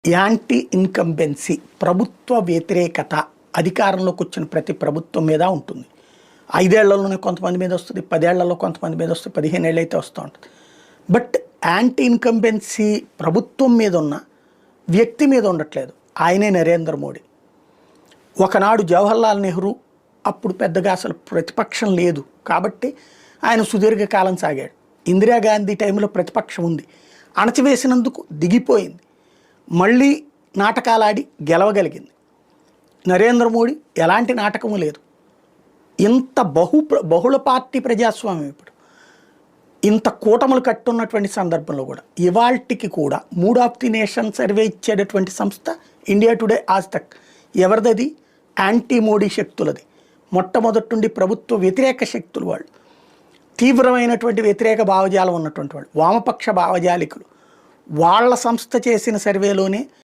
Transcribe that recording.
Anti incumbency ప్రభుత్వ వ్యతిరేకత అధికారంలోకి వచ్చిన ప్రతి ప్రభుత్వం మీద ఉంటుంది. 5 ఏళ్లలోనే కొంతమంది మీద వస్తుంది, 10 ఏళ్లలో కొంతమంది మీద వస్తుంది, 15 ఏళ్ళు అయితే వస్తూ ఉంటుంది. బట్ యాంటీ ఇన్కంబెన్సీ ప్రభుత్వం మీద ఉన్న వ్యక్తి మీద ఉండట్లేదు. ఆయనే నరేంద్ర మోడీ. ఒకనాడు జవహర్లాల్ నెహ్రూ అప్పుడు పెద్దగా అసలు ప్రతిపక్షం లేదు కాబట్టి ఆయన సుదీర్ఘకాలం సాగాడు. ఇందిరాగాంధీ టైంలో ప్రతిపక్షం ఉంది, అణచివేసినందుకు దిగిపోయింది, మళ్ళీ నాటకాలాడి గెలవగలిగింది. నరేంద్ర మోడీ ఎలాంటి నాటకము లేదు. ఇంత బహుళ పార్టీ ప్రజాస్వామ్యం ఇప్పుడు ఇంత కూటములు కట్టున్నటువంటి సందర్భంలో కూడా ఇవాల్టికి కూడా 3 ఆఫ్ ది నేషన్ సర్వే ఇచ్చేటటువంటి సంస్థ ఇండియా టుడే ఆజ్తక్. ఎవరిదది? యాంటీ మోడీ శక్తులది. మొట్టమొదటి నుండి ప్రభుత్వ వ్యతిరేక శక్తులు వాళ్ళు, తీవ్రమైనటువంటి వ్యతిరేక భావజాలం ఉన్నటువంటి వాళ్ళు, వామపక్ష భావజాలికులు. వాళ్ళ సంస్థ చేసిన సర్వేలోనే